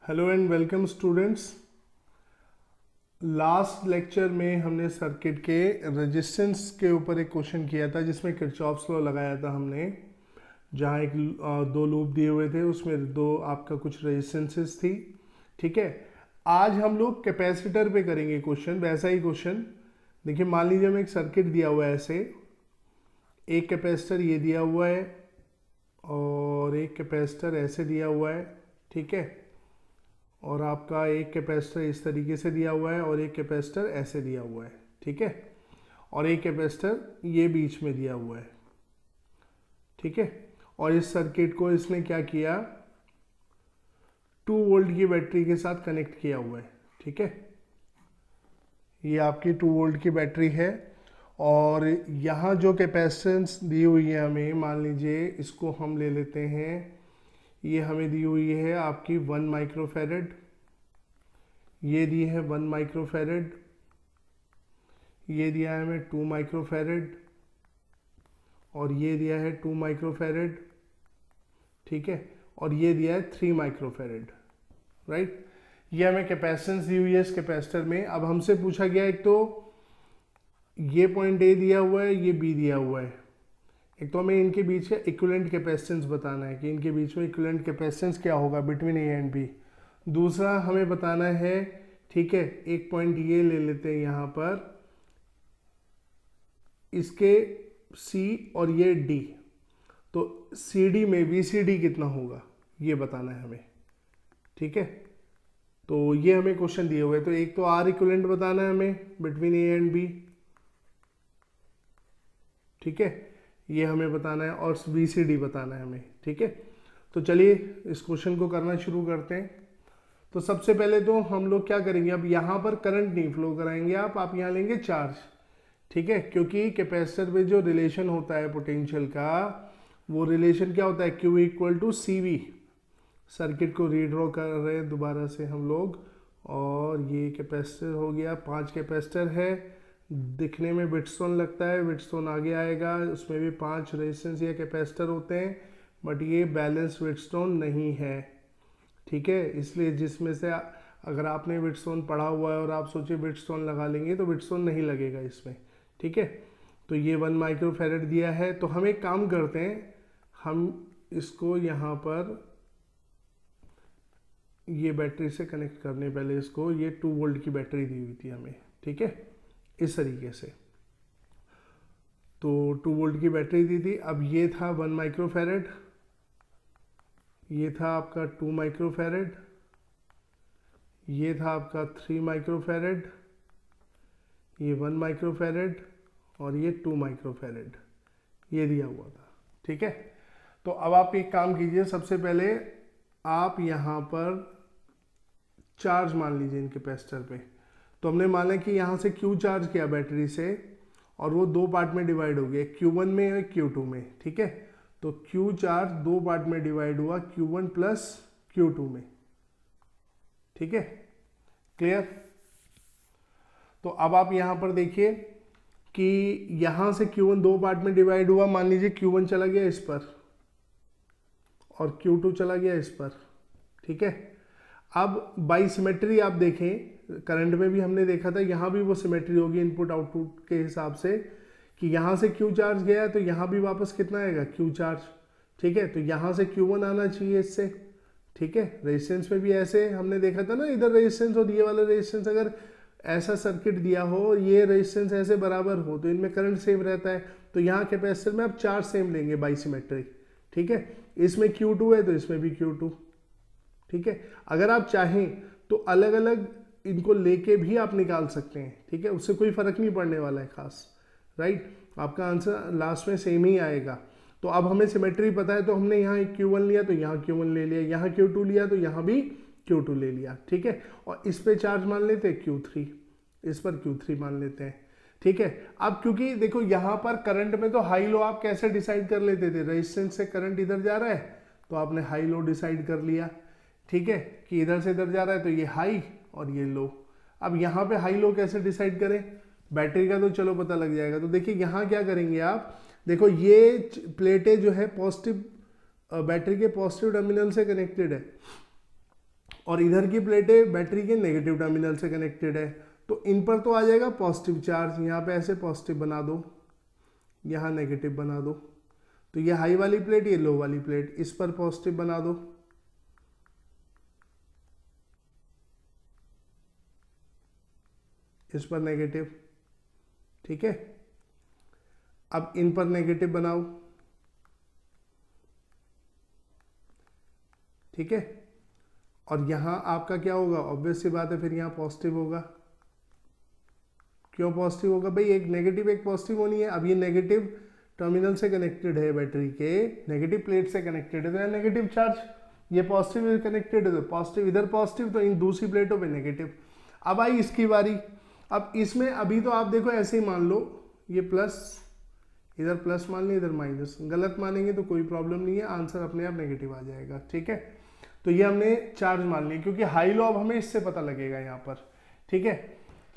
Hello and welcome students. Last lecture में हमने circuit के रेजिस्टेंस के ऊपर एक क्वेश्चन किया था जिसमें किरचॉफ्स लॉ लगाया था हमने, जहाँ दो लूप दिए हुए थे, उसमें दो आपका कुछ रेजिस्टेंसेस थी। ठीक है, आज हम लोग कैपेसिटर पे करेंगे क्वेश्चन, वैसा ही क्वेश्चन। देखिए, मान लीजिए हमें एक सर्किट दिया हुआ है ऐसे, एक कैपेसिटर ये दिया हुआ है और एक कैपेसिटर ऐसे दिया हुआ है। ठीक है, और आपका एक कैपेसिटर इस तरीके से दिया हुआ है और एक कैपेसिटर ऐसे दिया हुआ है। ठीक है, और एक कैपेसिटर ये बीच में दिया हुआ है। ठीक है, और इस सर्किट को इसने क्या किया, 2 वोल्ट की बैटरी के साथ कनेक्ट किया हुआ है। ठीक है, ये आपकी 2 वोल्ट की बैटरी है और यहाँ जो कैपेसिटेंस दी हुई है हमें, मान लीजिए इसको हम ले लेते हैं, ये हमें दी हुई है आपकी 1 माइक्रोफैरड, ये दी है 1 माइक्रोफैरड, ये दिया है हमें 2 माइक्रोफैरड और ये दिया है 2 माइक्रोफैरड। ठीक है, और ये दिया है 3 माइक्रोफैरड। राइट, ये हमें कैपेसिटेंस दी हुई है इस कैपेसिटर में। अब हमसे पूछा गया, एक तो ये पॉइंट ए दिया हुआ है, ये बी दिया हुआ है। एक तो हमें इनके बीच का इक्विवेलेंट कैपेसिटेंस बताना है कि इनके बीच में इक्विवेलेंट कैपेसिटेंस क्या होगा बिटवीन ए एंड बी। दूसरा हमें बताना है, ठीक है, एक पॉइंट ये ले लेते हैं यहाँ पर, इसके C और ये D, तो CD में VCD कितना होगा ये बताना है हमें। ठीक है, तो ये हमें क्वेश्चन दिए हुए, तो एक तो R इक्विवेलेंट बताना है हमें बिटवीन A एंड B। ठीक है, ये हमें बताना है और VCD बताना है हमें। ठीक है, तो चलिए इस क्वेश्चन को करना शुरू करते हैं। तो सबसे पहले तो हम लोग क्या करेंगे, अब यहाँ पर करंट नहीं फ्लो कराएंगे आप यहाँ लेंगे चार्ज। ठीक है, क्योंकि कैपेसिटर में जो रिलेशन होता है पोटेंशियल का, वो रिलेशन क्या होता है, Q equal to CV। Circuit को रीड्रॉ कर रहे हैं दोबारा से हम लोग, और ये कैपेसिटर हो गया, 5 कैपेसिटर है, दिखने में बिटस्टोन लगता है, बिटस्टोन आगे आएगा, उसमें भी 5 रेजिस्टेंस या कैपेसिटर होते हैं, बट ये बैलेंस बिटस्टोन नहीं है। ठीक है, इसलिए जिसमें से अगर आपने बिटस्टोन पढ़ा हुआ है और आप सोचे बिटस्टोन लगा लेंगे तो बिटस्टोन नहीं लगेगा इसमें। ठीक है, तो ये 1 माइक्रोफैरड दिया है, तो हम एक काम करते हैं, हम इसको यहाँ पर ये बैटरी से कनेक्ट करने पहले इसको, ये 2 वोल्ट की बैटरी दी हुई थी हमें। ठीक है, इस तरीके से, तो 2 वोल्ट की बैटरी दी थी। अब ये था 1 माइक्रोफैरड, ये था आपका 2 माइक्रोफैरड, ये था आपका 3 माइक्रोफैरड, ये 1 माइक्रोफैरड और ये 2 माइक्रोफैरड, ये दिया हुआ था। ठीक है, तो अब आप एक काम कीजिए, सबसे पहले आप यहाँ पर चार्ज मान लीजिए इन कैपेसिटर पे। तो हमने माना कि यहाँ से Q चार्ज किया बैटरी से और वो 2 पार्ट में डिवाइड हो गया, Q1 में और Q2 में। ठीक है, तो Q चार्ज 2 पार्ट में डिवाइड हुआ, Q1 प्लस Q2 में। ठीक है, क्लियर। तो अब आप यहाँ पर देखिए कि यहाँ से Q1 2 पार्ट में डिवाइड हुआ, मान लीजिए Q1 चला गया इस पर और Q2 चला गया इस पर। ठीक है, अब बाई सिमेट्री आप देखें, करंट में भी हमने देखा था, यहाँ भी वो सिमेट्री होगी इनपुट आउटपुट के हिसाब से, कि यहाँ से Q चार्ज गया तो यहाँ भी वापस कितना आएगा, Q चार्ज। ठीक है, तो यहाँ से Q1 आना चाहिए इससे। ठीक है, रेजिस्टेंस में भी ऐसे हमने देखा था ना, इधर रेजिस्टेंस और ये वाला रेजिस्टेंस, अगर ऐसा सर्किट दिया हो, ये रेजिस्टेंस ऐसे बराबर हो, तो इनमें करंट सेम रहता है। तो यहाँ कैपेसिटर में आप चार्ज सेम लेंगे बाई सिमेट्री। ठीक है, इसमें Q2 है तो इसमें भी Q2। ठीक है, अगर आप चाहें तो अलग अलग इनको लेके भी आप निकाल सकते हैं। ठीक है, उससे कोई फर्क नहीं पड़ने वाला है खास। राइट, आपका आंसर लास्ट में सेम ही आएगा। तो अब हमें सिमेट्री पता है, तो हमने यहाँ Q1 लिया तो यहाँ Q1 ले लिया, यहाँ Q2 लिया तो यहाँ भी Q2 ले लिया। ठीक है, और इस पे चार्ज मान लेते हैं Q3, इस पर Q3 मान लेते हैं। ठीक है, अब क्योंकि देखो यहाँ पर करंट में तो हाई लो आप कैसे डिसाइड कर लेते थे, रेजिस्टेंस से करंट इधर जा रहा है तो आपने हाई लो डिसाइड कर लिया। ठीक है, कि इधर से इधर जा रहा है तो ये हाई और ये लो। अब यहाँ पे हाई लो कैसे डिसाइड करें, बैटरी का तो चलो पता लग जाएगा। तो देखिए यहाँ क्या करेंगे आप, देखो ये प्लेटें जो है पॉजिटिव, बैटरी के पॉजिटिव टर्मिनल से कनेक्टेड है और इधर की प्लेटें बैटरी के नेगेटिव टर्मिनल से कनेक्टेड है, तो इन पर तो आ जाएगा पॉजिटिव चार्ज, यहाँ पे ऐसे पॉजिटिव बना दो, यहाँ नेगेटिव बना दो, तो ये हाई वाली प्लेट, ये लो वाली प्लेट, इस पर पॉजिटिव बना दो, इस पर नेगेटिव, ठीक है। अब इन पर नेगेटिव बनाओ, ठीक है। और यहां आपका क्या होगा, ऑब्वियस सी बात है, फिर यहां पॉजिटिव होगा। क्यों पॉजिटिव होगा भाई, एक नेगेटिव एक पॉजिटिव होनी है। अब ये नेगेटिव टर्मिनल से कनेक्टेड है, बैटरी के नेगेटिव प्लेट से कनेक्टेड है, तो यहाँ नेगेटिव चार्ज, ये पॉजिटिव कनेक्टेड है तो पॉजिटिव, इधर पॉजिटिव, तो इन दूसरी प्लेटों पे नेगेटिव। अब आई इसकी बारी। अब इसमें अभी तो आप देखो ऐसे ही मान लो, ये प्लस, इधर प्लस मान लें, इधर माइनस, गलत मानेंगे तो कोई प्रॉब्लम नहीं है, आंसर अपने आप नेगेटिव आ जाएगा, ठीक है। तो ये हमने चार्ज मान लिया, क्योंकि हाई लो अब हमें इससे पता लगेगा यहाँ पर, ठीक है।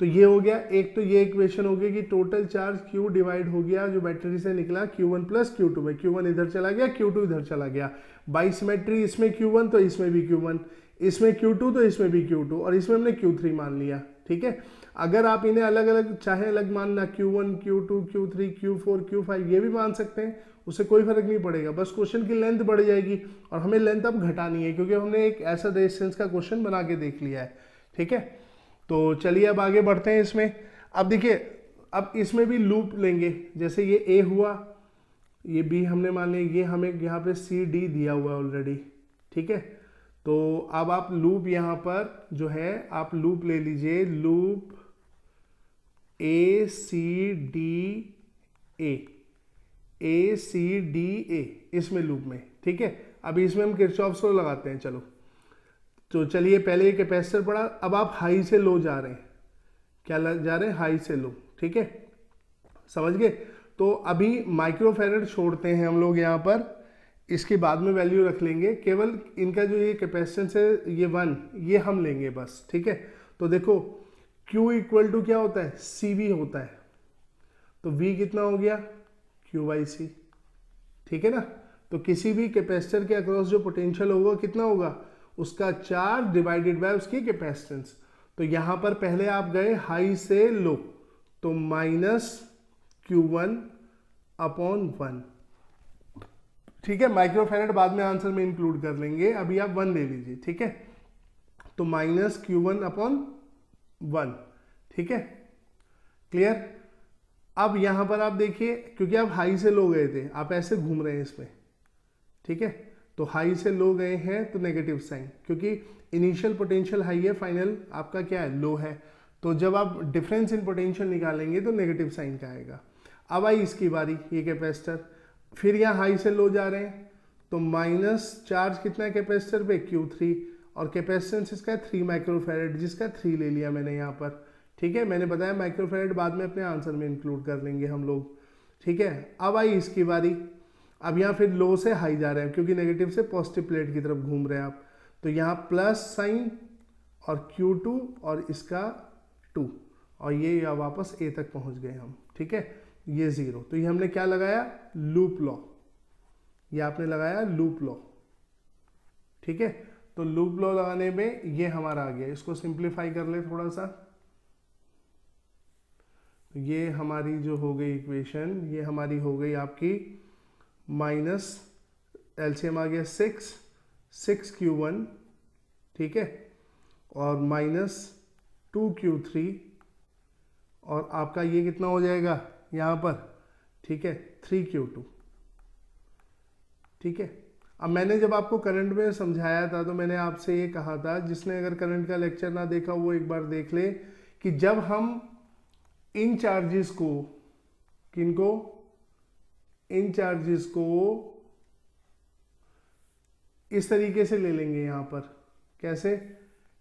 तो ये हो गया एक, तो ये इक्वेशन हो गया कि टोटल चार्ज Q डिवाइड हो गया जो बैटरी से निकला Q1 प्लस Q2 में, Q1 इधर चला गया, Q2 इधर चला गया, बाई सिमेट्री, इसमें Q1 तो इसमें भी Q1, इसमें Q2 तो इसमें भी Q2, और इसमें हमने Q3 मान लिया, ठीक है। अगर आप इन्हें अलग अलग चाहे अलग मानना, Q1 Q2 Q3 Q4 Q5 ये भी मान सकते हैं, उससे कोई फर्क नहीं पड़ेगा, बस क्वेश्चन की लेंथ बढ़ जाएगी, और हमें लेंथ अब घटानी है, क्योंकि हमने एक ऐसा रेजिस्टेंस का क्वेश्चन बना के देख लिया है, ठीक है। तो चलिए अब आगे बढ़ते हैं इसमें। अब देखिए, अब इसमें भी लूप लेंगे, जैसे ये A हुआ, ये B हमने मान लिया, ये हमें यहाँ पे CD दिया हुआ है ऑलरेडी, ठीक है। तो अब आप लूप यहाँ पर जो है आप लूप ले लीजिए, लूप ACDA इसमें लूप में, ठीक है। अब इसमें हम किरचॉफ्स लॉ लगाते हैं, चलो। तो चलिए पहले ये कैपेसिटर पढ़ा, अब आप हाई से लो जा रहे हैं, क्या जा रहे हैं, हाई से लो, ठीक है, समझ गए। तो अभी माइक्रोफैरड छोड़ते हैं हम लोग यहाँ पर, इसके बाद में वैल्यू रख लेंगे, केवल इनका जो ये कैपेसिटेंस है ये 1, ये हम लेंगे बस, ठीक है। तो देखो Q इक्वल टू क्या होता है, CV होता है, तो V कितना हो गया, Q/C, ठीक है ना। तो किसी भी कैपेसिटर के अक्रॉस जो पोटेंशियल होगा कितना होगा, उसका चार्ज डिवाइडेड बाय उसकी कैपेसिटेंस। तो यहां पर पहले आप गए हाई से लो, तो माइनस Q1 अपॉन 1, ठीक है। माइक्रोफैरड बाद में आंसर में इंक्लूड कर लेंगे, अभी आप 1 ले लीजिए, ठीक है। तो माइनस Q1 अपॉन 1, ठीक है, क्लियर। अब यहां पर आप देखिए, क्योंकि आप हाई से लो गए थे, आप ऐसे घूम रहे हैं इसमें, ठीक है। तो हाई से लो गए हैं तो नेगेटिव साइन, क्योंकि इनिशियल पोटेंशियल हाई है, फाइनल आपका क्या है, लो है। तो जब आप डिफरेंस इन पोटेंशियल निकालेंगे तो नेगेटिव साइन का आएगा। अब आई इसकी बारी, ये कैपेसिटर, फिर यहाँ हाई से लो जा रहे हैं, तो माइनस चार्ज कितना है कैपेसिटर पे, Q3, और कैपेसिटेंस इसका 3 माइक्रोफैरड, जिसका 3 ले लिया मैंने यहाँ पर, ठीक है। मैंने बताया माइक्रोफैरड बाद में अपने आंसर में इंक्लूड कर लेंगे हम लोग, ठीक है। अब आई इसकी बारी, अब यहाँ फिर लो से हाई जा रहे हैं, क्योंकि नेगेटिव से पॉजिटिव प्लेट की तरफ घूम रहे हैं आप, तो यहाँ प्लस साइन और Q2 और इसका 2, और ये या वापस A तक पहुँच गए हम, ठीक है, ये 0। तो ये हमने क्या लगाया, लूप लॉ, ये आपने लगाया लूप लॉ, ठीक है। तो लूप लॉ लगाने में ये हमारा आ गया, इसको सिंप्लीफाई कर ले थोड़ा सा, ये हमारी जो हो गई इक्वेशन, ये हमारी हो गई आपकी माइनस, एलसीएम आ गया 6Q1, ठीक है, और माइनस 2Q3, और आपका ये कितना हो जाएगा यहाँ पर, ठीक है, 3Q2, ठीक है। अब मैंने जब आपको करंट में समझाया था तो मैंने आपसे ये कहा था, जिसने अगर करंट का लेक्चर ना देखा वो एक बार देख ले, कि जब हम इन चार्जेस को, किनको, इन चार्जेस को इस तरीके से ले लेंगे यहाँ पर, कैसे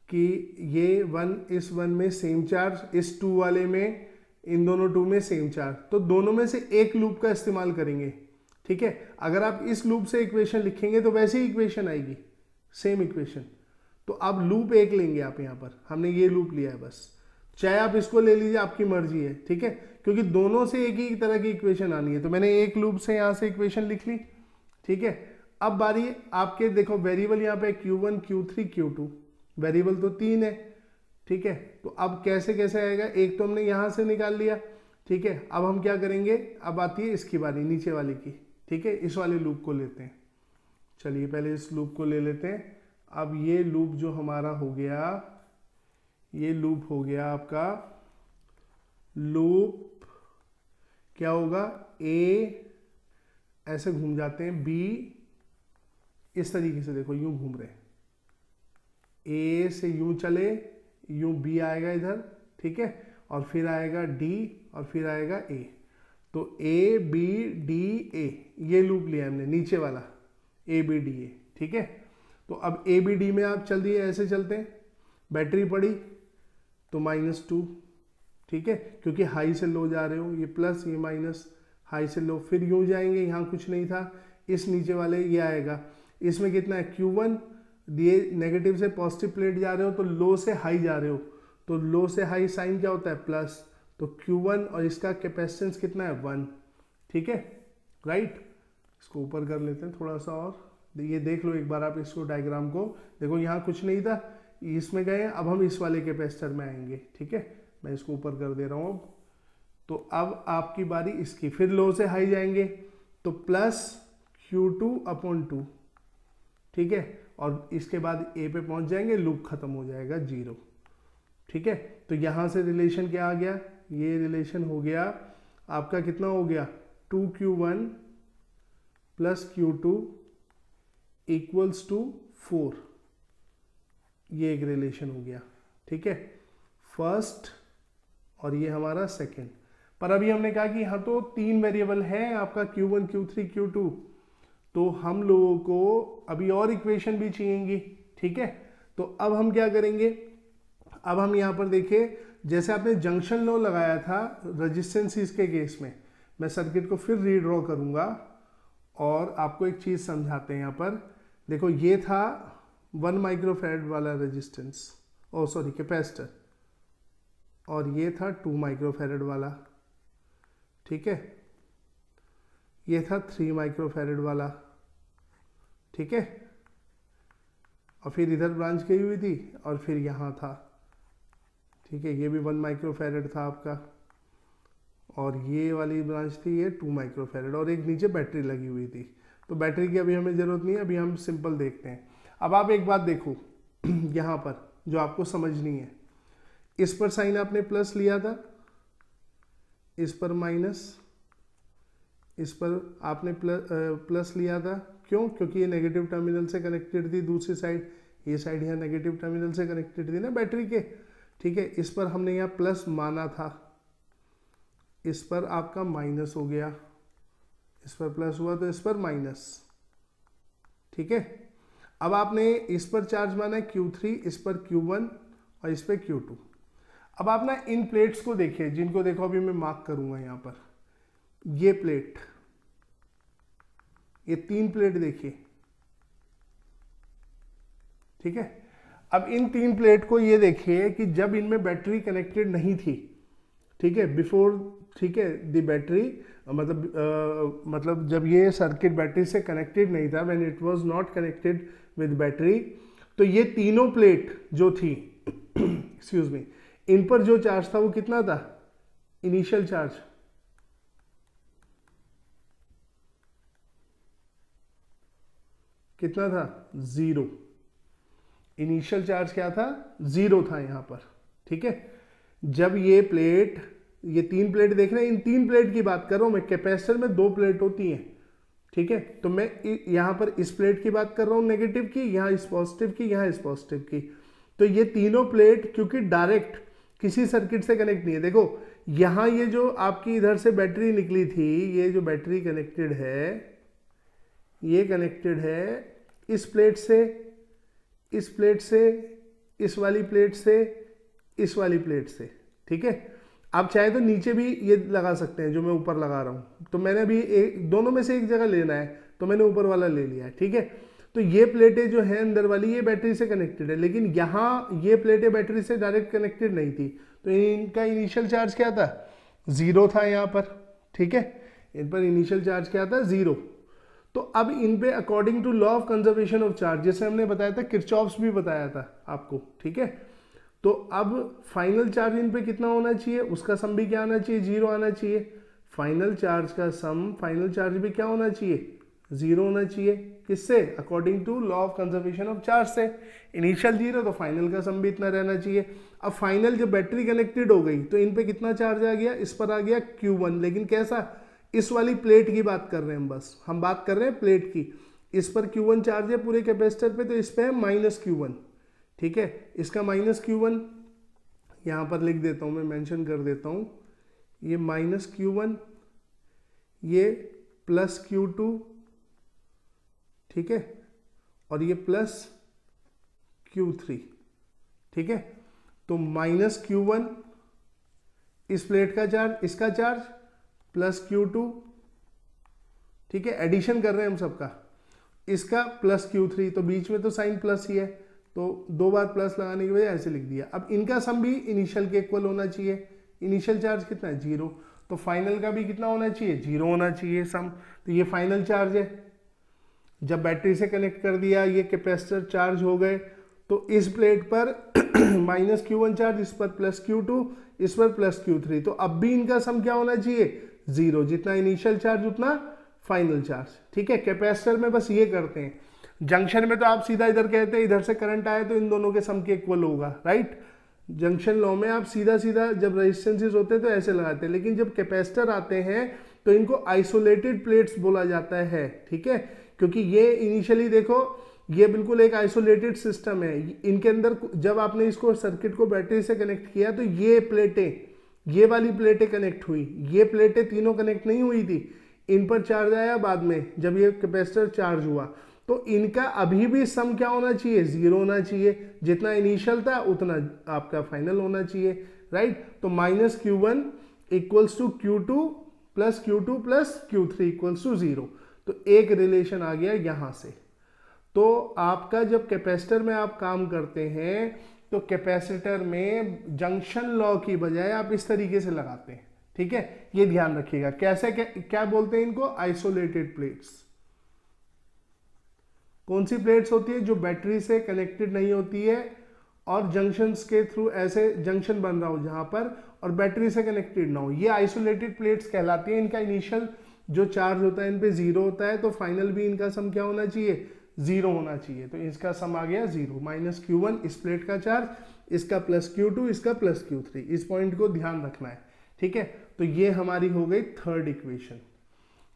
कि ये 1 इस 1 में सेम चार्ज, इस 2 वाले में, इन दोनों 2 में सेम चार्ज, तो दोनों में से एक लूप का इस्तेमाल करेंगे, ठीक है। अगर आप इस लूप से इक्वेशन लिखेंगे तो वैसे ही इक्वेशन आएगी, सेम इक्वेशन। तो अब लूप एक लेंगे आप यहाँ पर, हमने ये लूप लिया है बस, चाहे आप इसको ले लीजिए, आपकी मर्जी है, ठीक है, क्योंकि दोनों से एक ही तरह की इक्वेशन आनी है। तो मैंने एक लूप से यहाँ से इक्वेशन लिख ली, ठीक है। अब बारी आपके देखो, वेरिएबल यहाँ पे Q1 Q3 Q2, वेरिएबल तो 3 है, ठीक है। तो अब कैसे कैसे आएगा, एक तो हमने यहाँ से निकाल लिया, ठीक है। अब हम क्या करेंगे, अब आती है इसकी बारी, नीचे वाली की, ठीक है। इस वाले लूप को लेते हैं, चलिए पहले इस लूप को ले लेते हैं। अब ये लूप जो हमारा हो गया, ये लूप हो गया आपका, लूप क्या होगा, ए ऐसे घूम जाते हैं, बी इस तरीके से, देखो यूं घूम रहे हैं, ए से यूं चले, यूं बी आएगा इधर, ठीक है, और फिर आएगा डी, और फिर आएगा ए। तो ए बी डी ए, ये लूप लिया हमने नीचे वाला, ए बी डी ए, ठीक है। तो अब ए बी डी में आप चल दिए, ऐसे चलते हैं, बैटरी पड़ी तो -2, ठीक है, क्योंकि हाई से लो जा रहे हो, ये प्लस ये माइनस, हाई से लो, फिर यूं जाएंगे, यहाँ कुछ नहीं था, इस नीचे वाले ये आएगा, इसमें कितना है Q1, ये नेगेटिव से पॉजिटिव प्लेट जा रहे हो तो लो से हाई जा रहे हो, तो लो से हाई साइन क्या होता है, प्लस, तो Q1 और इसका कैपेसिटेंस कितना है 1, ठीक है, राइट। इसको ऊपर कर लेते हैं थोड़ा सा, और ये देख लो एक बार आप इसको, डायग्राम को देखो, यहाँ कुछ नहीं था, इसमें गए, अब हम इस वाले कैपेसिटर में आएंगे, ठीक है। मैं इसको ऊपर कर दे रहा हूँ अब। तो अब आपकी बारी इसकी, फिर लो से हाई जाएंगे तो प्लस Q2/2, ठीक है, और इसके बाद ए पे पहुंच जाएंगे, लूप खत्म हो जाएगा 0, ठीक है। तो यहां से रिलेशन क्या आ गया, ये रिलेशन हो गया आपका, कितना हो गया, 2Q1 + Q2 = 4, ये एक रिलेशन हो गया, ठीक है, फर्स्ट, और ये हमारा सेकेंड। पर अभी हमने कहा कि यहाँ तो 3 वेरिएबल हैं आपका, Q1 Q3 Q2, तो हम लोगों को अभी और इक्वेशन भी चाहिएंगी, ठीक है। तो अब हम क्या करेंगे, अब हम यहाँ पर देखिए, जैसे आपने जंक्शन लॉ लगाया था रेजिस्टेंस के केस में, मैं सर्किट को फिर रीड्रॉ करूँगा और आपको एक चीज़ समझाते हैं। यहाँ पर देखो, ये था 1 माइक्रोफैराड वाला रेजिस्टेंस, ओ सॉरी कैपेसिटर, और ये था 2 माइक्रोफैराड वाला, ठीक है, ये था 3 माइक्रोफैराड वाला, ठीक है, और फिर इधर ब्रांच गई हुई थी, और फिर यहाँ था, ठीक है, ये भी 1 माइक्रोफैराड था आपका, और ये वाली ब्रांच थी ये 2 माइक्रोफैराड, और एक नीचे बैटरी लगी हुई थी। तो बैटरी की अभी हमें ज़रूरत नहीं है, अभी हम सिंपल देखते हैं। अब आप एक बात देखो यहाँ पर जो आपको समझनी है, इस पर साइन आपने प्लस लिया था, इस पर माइनस, इस पर आपने प्लस लिया था, क्यों, क्योंकि ये नेगेटिव टर्मिनल से कनेक्टेड थी, दूसरी साइड, ये साइड यहाँ नेगेटिव टर्मिनल से कनेक्टेड थी ना बैटरी के, ठीक है। इस पर हमने यहाँ प्लस माना था, इस पर आपका माइनस हो गया, इस पर प्लस हुआ तो इस पर माइनस, ठीक है। अब आपने इस पर चार्ज माना है Q3, इस पर Q1 और इस पर Q2। अब आप ना इन प्लेट्स को देखिए, जिनको देखो अभी मैं मार्क करूंगा यहाँ पर, ये प्लेट, ये 3 प्लेट देखिए, ठीक है। अब इन 3 प्लेट को ये देखिए कि जब इनमें बैटरी कनेक्टेड नहीं थी, ठीक है, बिफोर, ठीक है, द बैटरी, मतलब जब ये सर्किट बैटरी से कनेक्टेड नहीं था, when it was not connected with battery, तो ये तीनों प्लेट जो थी एक्सक्यूज मी, इन पर जो चार्ज था वो कितना था, इनिशियल चार्ज, कितना था, 0। इनिशियल चार्ज क्या था, 0 था यहाँ पर, ठीक है। जब ये प्लेट, ये 3 प्लेट देख रहे हैं, इन 3 प्लेट की बात कर रहा हूं मैं, कैपेसिटर में 2 प्लेट होती हैं, ठीक है। तो मैं यहाँ पर इस प्लेट की बात कर रहा हूँ नेगेटिव की, यहाँ इस पॉजिटिव की, यहाँ इस पॉजिटिव की। तो ये तीनों प्लेट क्योंकि डायरेक्ट किसी सर्किट से कनेक्ट नहीं है, देखो यहाँ ये जो आपकी इधर से बैटरी निकली थी, ये जो बैटरी कनेक्टेड है, ये कनेक्टेड है इस प्लेट से, इस प्लेट से, इस वाली प्लेट से, इस वाली प्लेट से, ठीक है। आप चाहे तो नीचे भी ये लगा सकते हैं जो मैं ऊपर लगा रहा हूँ, तो मैंने अभी दोनों में से एक जगह लेना है, तो मैंने ऊपर वाला ले लिया है, ठीक है। तो ये प्लेटें जो है अंदर वाली, ये बैटरी से कनेक्टेड है, लेकिन यहाँ ये प्लेटें बैटरी से डायरेक्ट कनेक्टेड नहीं थी, तो इनका इनिशियल चार्ज क्या था, 0 था यहाँ पर, ठीक है। इन पर इनिशियल चार्ज क्या था, 0। तो अब इन पे according to law of conservation of charge, जैसे हमने बताया था, किरचॉफ्स भी बताया था आपको, ठीक है। तो अब फाइनल चार्ज इन पे कितना होना चाहिए, उसका सम भी क्या आना चाहिए, 0 आना चाहिए। फाइनल चार्ज का सम फाइनल चार्ज भी क्या होना चाहिए, 0 होना चाहिए। किससे, according to law of conservation of charge से। इनिशियल 0 तो फाइनल का सम भी इतना रहना चाहिए। अब फाइनल जब बैटरी कनेक्टेड हो गई तो इन पे कितना चार्ज आ गया, इस पर आ गया Q1, लेकिन कैसा, इस वाली प्लेट की बात कर रहे हैं, बस हम बात कर रहे हैं प्लेट की। इस पर Q1 चार्ज है पूरे कैपेसिटर पे, तो इस पे है -Q1, ठीक है। इसका -Q1 यहां पर लिख देता हूं मैं, मेंशन कर देता हूं, ये -Q1, ये +Q2, ठीक है, और ये +Q3, ठीक है। तो -Q1 इस प्लेट का चार्ज, इसका चार्ज, +Q2, ठीक है, एडिशन कर रहे हैं हम सबका, इसका +Q3, तो बीच में तो साइन प्लस ही है, तो 2 बार प्लस लगाने की वजह ऐसे लिख दिया। अब इनका सम भी इनिशियल के इक्वल होना चाहिए। इनिशियल चार्ज कितना है, 0, तो फाइनल का भी कितना होना चाहिए, 0 होना चाहिए सम। तो ये फाइनल चार्ज है। जब बैटरी से कनेक्ट कर दिया, ये कैपेसिटर चार्ज हो गए, तो इस प्लेट पर -Q1 चार्ज, इस पर +Q2, इस पर +Q3, तो अब भी इनका सम क्या होना चाहिए, 0, जितना इनिशियल चार्ज उतना फाइनल चार्ज, ठीक है। कैपेसिटर में बस ये करते हैं, जंक्शन में तो आप सीधा इधर कहते हैं, इधर से करंट आए तो इन दोनों के सम के इक्वल होगा, राइट। जंक्शन लॉ में आप सीधा सीधा जब रेजिस्टेंसेस होते हैं तो ऐसे लगाते हैं, लेकिन जब कैपेसिटर आते हैं तो इनको आइसोलेटेड प्लेट्स बोला जाता है, ठीक है। क्योंकि ये इनिशियली देखो, ये बिल्कुल एक आइसोलेटेड सिस्टम है। इनके अंदर जब आपने इसको सर्किट को बैटरी से कनेक्ट किया तो ये प्लेटें, ये वाली प्लेटें कनेक्ट हुई, ये प्लेटें तीनों कनेक्ट नहीं हुई थी। इन पर चार्ज आया बाद में जब ये कैपेसिटर चार्ज हुआ, तो इनका अभी भी सम क्या होना चाहिए, 0 होना चाहिए। जितना इनिशियल था उतना आपका फाइनल होना चाहिए, राइट। तो -Q1 equals to Q2 plus Q2 plus Q3 equals to 0। तो एक रिलेशन आ गया यहां से। तो आपका जब कैपेसिटर में आप काम करते हैं तो कैपेसिटर में जंक्शन लॉ की बजाय आप इस तरीके से लगाते हैं, ठीक है। ये ध्यान रखिएगा। कैसे, क्या बोलते हैं इनको, आइसोलेटेड प्लेट्स। कौन सी प्लेट्स होती है, जो बैटरी से कनेक्टेड नहीं होती है और जंक्शंस के थ्रू ऐसे जंक्शन बन रहा हो जहां पर, और बैटरी से कनेक्टेड ना हो, ये आइसोलेटेड प्लेट्स कहलाती हैं। इनका इनिशियल जो चार्ज होता है इन पे 0 होता है, तो फाइनल भी इनका सम क्या होना चाहिए, 0 होना चाहिए। तो इसका सम आ गया 0, -Q1 इस प्लेट का चार्ज, इसका +Q2, इसका +Q3। इस पॉइंट को ध्यान रखना है, ठीक है। तो ये हमारी हो गई थर्ड इक्वेशन,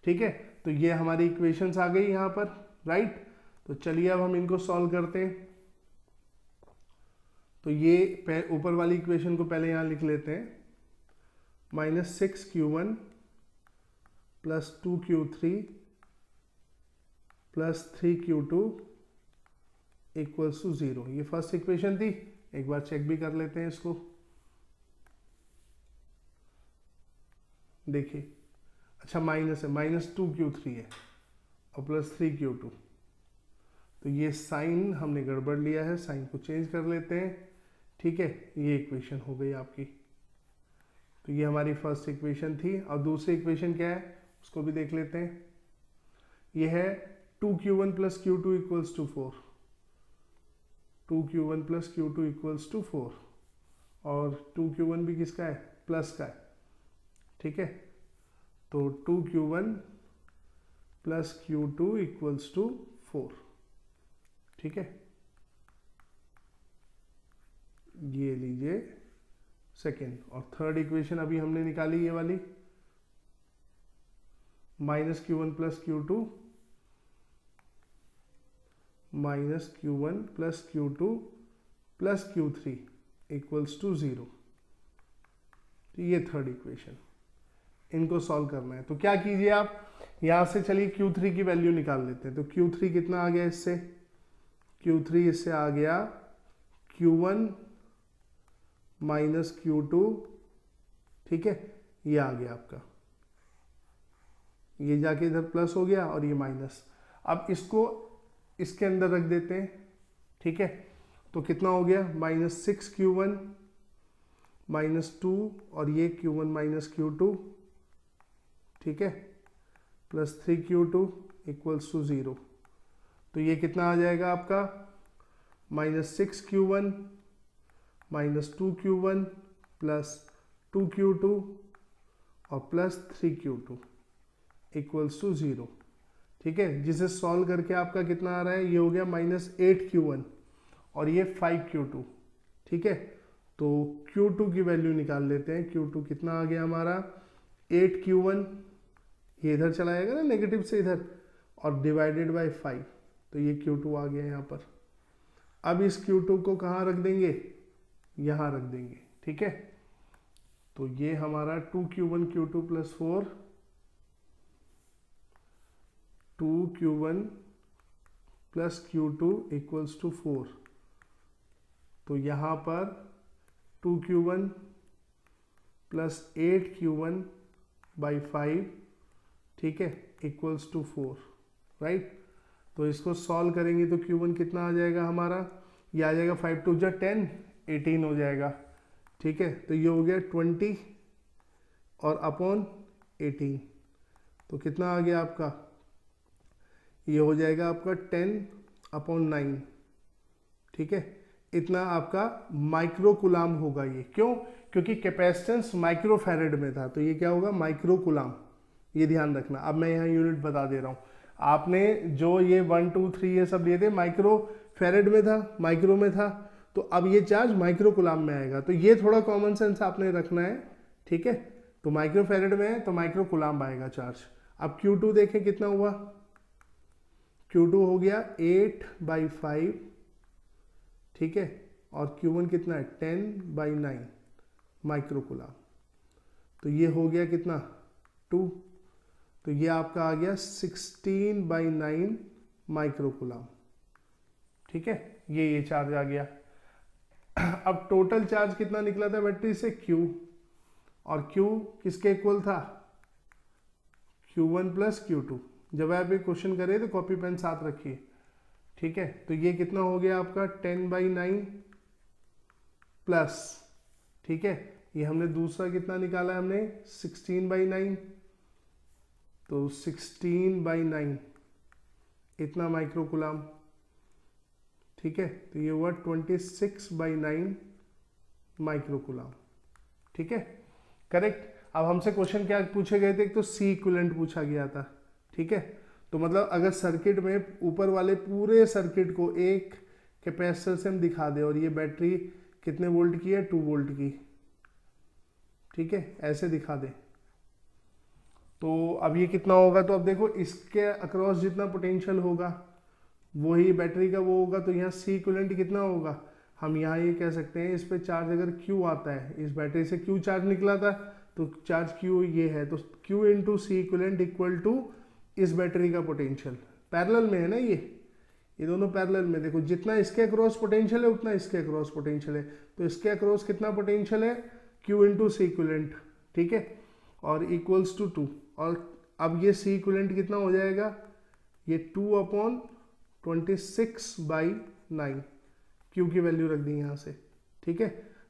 ठीक है। तो ये हमारी इक्वेशंस आ गई यहाँ पर, राइट। तो चलिए अब हम इनको सॉल्व करते हैं। तो ये ऊपर वाली इक्वेशन को पहले यहाँ लिख लेते हैं, -6Q1 + 2Q3 + 3Q2 equals to 0। ये फर्स्ट इक्वेशन थी, एक बार चेक भी कर लेते हैं इसको। देखिए, अच्छा माइनस है, -2Q3 है और +3Q2, तो ये साइन हमने गड़बड़ लिया है, साइन को चेंज कर लेते हैं, ठीक है। ये इक्वेशन हो गई आपकी। तो ये हमारी फर्स्ट इक्वेशन थी। और दूसरी इक्वेशन क्या है उसको भी देख लेते हैं। ये है 2Q1 + Q2 equals to 4, 2Q1 + Q2 equals to 4, और 2Q1 भी किसका है, प्लस का है, ठीक है। तो 2Q1 + Q2 इक्वल्स टू 4, ठीक है। ये लीजिए सेकेंड। और थर्ड इक्वेशन अभी हमने निकाली ये वाली, -Q1 + Q2 -Q1 + Q2 + Q3 equals to 0। तो ये थर्ड इक्वेशन, इनको सॉल्व करना है। तो क्या कीजिए आप, यहां से चलिए Q3 की वैल्यू निकाल लेते हैं। तो Q3 कितना आ गया इससे, Q3 इससे आ गया Q1 - Q2, ठीक है। ये आ गया आपका, ये जाके इधर प्लस हो गया और ये माइनस। अब इसको इसके अंदर रख देते हैं, ठीक है। तो कितना हो गया, -6Q1 -2 और ये Q1 - Q2, ठीक है, +3Q2 इक्वल्स टू 0। तो ये कितना आ जाएगा आपका -6Q1 -2Q1 प्लस 2Q2 और प्लस 3Q2 इक्वल्स टू 0। ठीक है, जिसे सॉल्व करके आपका कितना आ रहा है, ये हो गया -8Q1 और ये 5Q2। ठीक है, तो Q2 की वैल्यू निकाल लेते हैं। Q2 कितना आ गया हमारा 8Q1, ये इधर चला जाएगा ना नेगेटिव से इधर, और डिवाइडेड बाय 5, तो ये Q2 आ गया यहाँ पर। अब इस Q2 को कहाँ रख देंगे, यहाँ रख देंगे। ठीक है, तो ये हमारा 2Q1 Q2 plus 4, 2Q1 plus Q2 equals to 4। तो यहाँ पर 2Q1 प्लस 8Q1 बाई 5, ठीक है, इक्वल्स टू 4, राइट। तो इसको सॉल्व करेंगे तो Q1 कितना आ जाएगा हमारा, ये आ जाएगा 5 2 जा 10, 18 हो जाएगा। ठीक है, तो ये हो गया 20 और अपॉन 18, तो कितना आ गया आपका, ये हो जाएगा आपका 10 अपॉन 9। ठीक है, इतना आपका माइक्रो कुलाम होगा। ये क्यों, क्योंकि कैपेसिटेंस माइक्रो फैरेड में था, तो ये क्या होगा माइक्रो कुलाम, ये ध्यान रखना। अब मैं यहाँ यूनिट बता दे रहा हूँ। आपने जो ये 1 2 3 ये सब लिए थे माइक्रो फैरेड में था, माइक्रो में था, तो अब ये चार्ज माइक्रो कुलाम में आएगा। तो ये थोड़ा कॉमन सेंस आपने रखना है। ठीक है, तो माइक्रो फैरेड में है तो माइक्रो कुलाम आएगा चार्ज। अब Q2 देखें कितना हुआ, Q2 हो गया 8/5। ठीक है, और Q1 कितना है 10/9 माइक्रो कुलाम। तो ये हो गया कितना 2, तो ये आपका आ गया 16/9 माइक्रो कुलाम। ठीक है, ये चार्ज आ गया। अब टोटल चार्ज कितना निकला था बैटरी से, Q, और Q किसके इक्वल था, Q1 प्लस Q2। जब आप ये क्वेश्चन करें तो कॉपी पेन साथ रखिए। ठीक है, तो ये कितना हो गया आपका 10/9 प्लस, ठीक है, ये हमने दूसरा कितना निकाला है हमने 16/9, तो 16/9 इतना माइक्रो कुलाम। ठीक है, तो ये हुआ 26/9 माइक्रो कुलाम। ठीक है, करेक्ट। अब हमसे क्वेश्चन क्या पूछे गए थे, एक तो सी इक्विवेलेंट पूछा गया था। ठीक है, तो मतलब अगर सर्किट में ऊपर वाले पूरे सर्किट को एक कैपेसिटर से हम दिखा दे और ये बैटरी कितने वोल्ट की है, 2 वोल्ट की। ठीक है, ऐसे दिखा दे, तो अब ये कितना होगा, तो अब देखो इसके अक्रॉस जितना पोटेंशियल होगा वही बैटरी का वो होगा, तो यहाँ सी इक्विवेलेंट कितना होगा, हम यहाँ ये कह सकते हैं इस पे चार्ज अगर Q आता है, इस बैटरी से Q चार्ज निकला था, तो चार्ज Q ये है, तो Q into C equivalent equal to इस बैटरी का पोटेंशियल। पैरेलल में है ना ये दोनों पैरेलल में। देखो जितना इसके अक्रॉस पोटेंशियल है उतना इसके अक्रॉस पोटेंशियल है, तो इसके अक्रॉस कितना पोटेंशियल है, Q इंटू सी इक्विवेलेंट। ठीक है, और इक्वल्स टू 2, और अब ये सी इक्विवेलेंट कितना हो जाएगा, ये 2/26/9, Q की वैल्यू रख दी यहाँ से। ठीक है,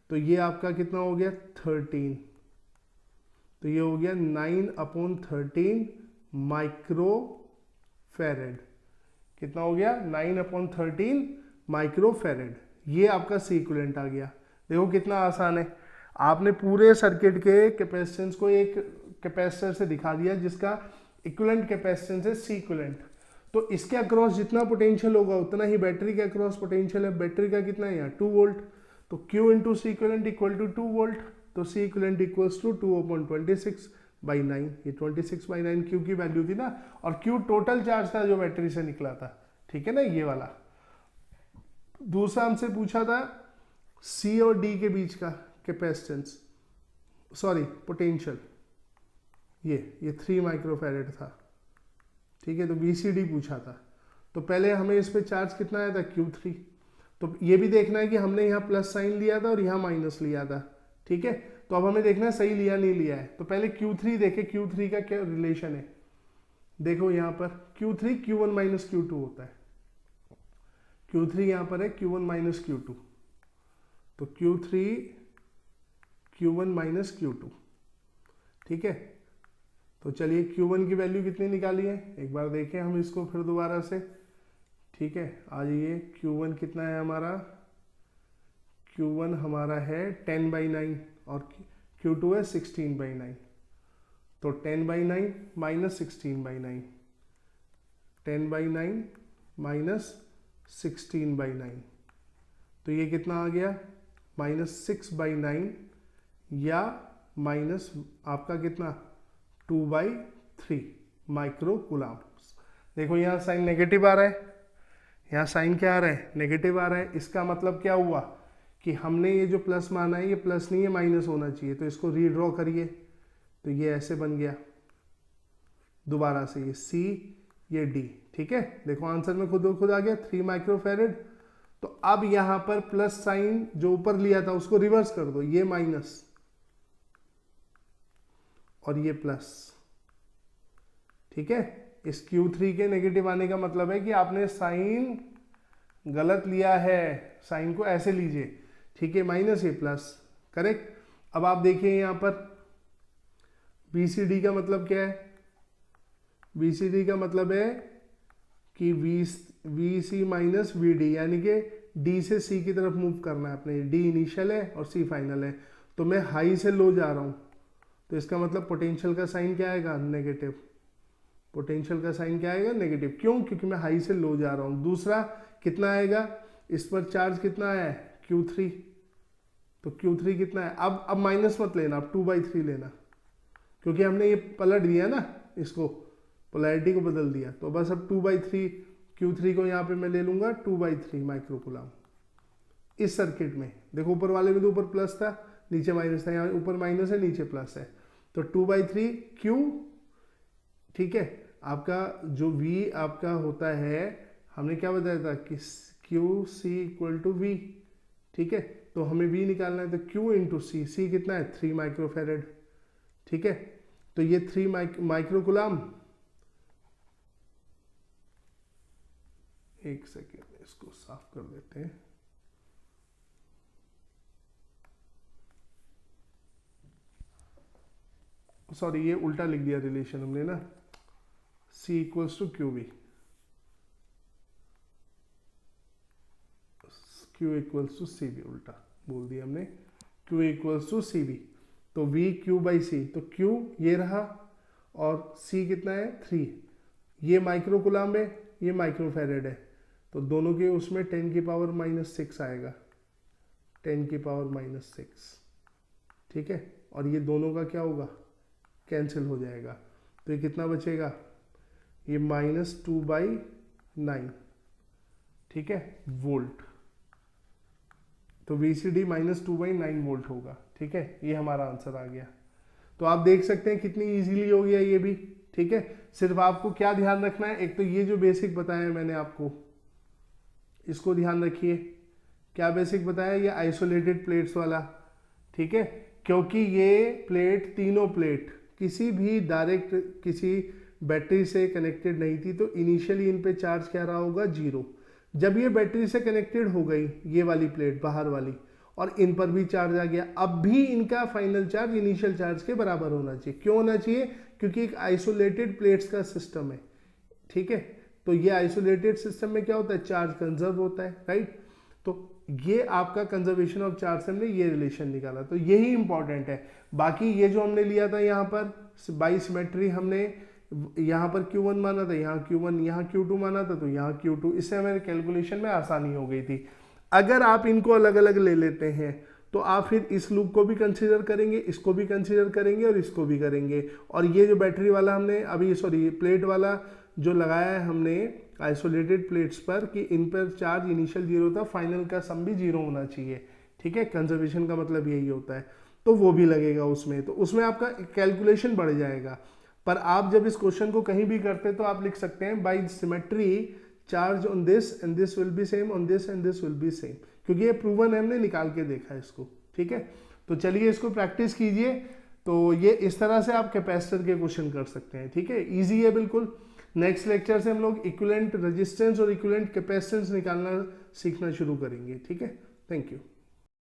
तो ये आपका कितना हो गया 13, तो ये हो गया 9/13 माइक्रो फैरेड। कितना हो गया 9/13 माइक्रो फैरेड। ये आपका सी इक्विवेलेंट आ गया। देखो कितना आसान है, आपने पूरे सर्किट के कैपेसिटेंस को एक कैपेसिटर से दिखा दिया जिसका इक्विवेलेंट कैपेसिटेंस है सी इक्विवेलेंट, तो इसके अक्रॉस जितना पोटेंशियल होगा उतना ही बैटरी के अक्रॉस पोटेंशियल है। बैटरी का कितना है यहाँ 2 वोल्ट, तो Q into C equivalent equal to 2 volt, तो सी इक्विवेलेंट इक्वल्स टू 2/26/9। ये 26/9 Q की वैल्यू थी ना, और Q टोटल चार्ज था जो बैटरी से निकला था। ठीक है ना, ये वाला। दूसरा हमसे पूछा था C और D के बीच का कैपेसिटेंस, सॉरी पोटेंशियल, ये 3 माइक्रोफैरेड था। ठीक है, तो VCD पूछा था, तो पहले हमें इस पे चार्ज कितना आया था Q3, तो ये भी देखना है कि हमने यहाँ प्लस साइन लिया था और यहाँ माइनस लिया था। ठीक है, तो अब हमें देखना है सही लिया नहीं लिया है, तो पहले Q3 देखे, Q3 का क्या रिलेशन है। देखो यहाँ पर Q3 Q1 माइनस Q2 होता है, Q3 यहाँ पर है Q1 माइनस Q2, तो Q3 Q1 माइनस Q2। ठीक है, तो चलिए Q1 की वैल्यू कितनी निकाली है एक बार देखें हम इसको फिर दोबारा से। ठीक है, आ जाइए, Q1 कितना है हमारा, Q1 हमारा है 10/9 और Q2 है 16/9। तो 10/9 माइनस 16/9, 10/9 माइनस 16/9, तो ये कितना आ गया, -6/9 या माइनस आपका कितना 2/3 माइक्रो कूलम। देखो यहाँ साइन नेगेटिव आ रहा है, यहाँ साइन क्या आ रहा है, नेगेटिव आ रहा है। इसका मतलब क्या हुआ कि हमने ये जो प्लस माना है ये प्लस नहीं है, माइनस होना चाहिए। तो इसको रीड्रॉ करिए, तो ये ऐसे बन गया, दोबारा से ये C ये D। ठीक है, देखो आंसर में खुद आ गया 3 माइक्रोफेरेड। तो अब यहां पर प्लस साइन जो ऊपर लिया था उसको रिवर्स कर दो, ये माइनस और ये प्लस। ठीक है, इस Q3 के नेगेटिव आने का मतलब है कि आपने साइन गलत लिया है, साइन को ऐसे लीजिए। ठीक है, माइनस ये प्लस, करेक्ट। अब आप देखिए यहां पर BCD का मतलब क्या है, BCD का मतलब है कि VC माइनस VD, यानी कि D से C की तरफ मूव करना है अपने। D इनिशियल है और C फाइनल है, तो मैं हाई से लो जा रहा हूं, तो इसका मतलब पोटेंशियल का साइन क्या आएगा, नेगेटिव। पोटेंशियल का साइन क्या आएगा, नेगेटिव। क्यों, क्योंकि मैं हाई से लो जा रहा हूं। दूसरा कितना आएगा, इस पर चार्ज कितना आया है, Q3, तो Q3 कितना है, अब माइनस मत लेना, अब 2/3 लेना, क्योंकि हमने ये पलट दिया ना, इसको पोलैरिटी को बदल दिया। तो बस अब 2/3 Q3 को यहाँ पे मैं ले लूंगा 2/3 माइक्रो कूलम। इस सर्किट में देखो ऊपर वाले में तो ऊपर प्लस था नीचे माइनस था, यहाँ ऊपर माइनस है नीचे प्लस है, तो 2/3 Q। ठीक है, आपका जो V आपका होता है, हमने क्या बताया था कि QC = V। ठीक है, तो हमें V निकालना है, तो Q × C, C कितना है 3 माइक्रोफेरेड। ठीक है, तो ये 3 माइक्रो कूलम। एक सेकेंड, इसको साफ कर देते हैं। सॉरी, ये उल्टा लिख दिया रिलेशन हमने ना, C = QV, Q = CV, उल्टा बोल दिया हमने, Q = CV। तो V Q/C, तो Q ये रहा और C कितना है 3, ये माइक्रो कूलम है ये माइक्रोफेरेड है, तो दोनों के उसमें 10⁻⁻6 आएगा, 10⁻⁻6। ठीक है, और ये दोनों का क्या होगा, कैंसिल हो जाएगा, तो ये कितना बचेगा, ये -2/9। ठीक है, वोल्ट, तो VCD -2/9 वोल्ट होगा। ठीक है, ये हमारा आंसर आ गया। तो आप देख सकते हैं कितनी इजीली हो गया ये भी। ठीक है, सिर्फ आपको क्या ध्यान रखना है, एक तो ये जो बेसिक बताया मैंने आपको, इसको ध्यान रखिए। क्या बेसिक बताया, ये आइसोलेटेड प्लेट्स वाला। ठीक है, क्योंकि ये प्लेट, तीनों प्लेट किसी भी डायरेक्ट किसी बैटरी से कनेक्टेड नहीं थी, तो इनिशियली इन पे चार्ज क्या रहा होगा, 0। जब ये बैटरी से कनेक्टेड हो गई, ये वाली प्लेट बाहर वाली, और इन पर भी चार्ज आ गया, अब भी इनका फाइनल चार्ज इनिशियल चार्ज के बराबर होना चाहिए। क्यों होना चाहिए, क्योंकि एक आइसोलेटेड प्लेट्स का सिस्टम है। ठीक है, तो ये आइसोलेटेड सिस्टम में क्या होता है, चार्ज कंजर्व होता है, राइट। तो ये आपका कंजर्वेशन ऑफ चार्ज से हमने ये रिलेशन निकाला, तो यही इंपॉर्टेंट है। बाकी ये जो हमने लिया था यहाँ पर बाई सिमेट्री, हमने यहाँ पर Q1 माना था, यहाँ Q1, यहाँ Q2 माना था, तो यहाँ Q2, इससे हमारे कैलकुलेशन में आसानी हो गई थी। अगर आप इनको अलग अलग ले लेते हैं तो आप फिर इस लूप को भी कंसीडर करेंगे, इसको भी कंसीडर करेंगे और इसको भी करेंगे। और ये जो बैटरी वाला हमने अभी, सॉरी प्लेट वाला जो लगाया है हमने आइसोलेटेड प्लेट्स पर, कि इन पर चार्ज इनिशियल 0 था, फाइनल का सम भी 0 होना चाहिए। ठीक है, कंजर्वेशन का मतलब यही होता है, तो वो भी लगेगा उसमें, तो उसमें आपका कैलकुलेशन बढ़ जाएगा। पर आप जब इस क्वेश्चन को कहीं भी करते हैं तो आप लिख सकते हैं by symmetry charge on this and this will be same on this and this will be same, क्योंकि ये प्रूवन है, हमने निकाल के देखा है इसको। ठीक है, तो चलिए इसको प्रैक्टिस कीजिए। तो ये इस तरह से आप कैपेसिटर के क्वेश्चन कर सकते हैं। ठीक है, इजी है बिल्कुल। नेक्स्ट लेक्चर से हम लोग इक्विवेलेंट रेजिस्टेंस और इक्विवेलेंट कैपेसिटेंस निकालना सीखना शुरू करेंगे। ठीक है, थैंक यू।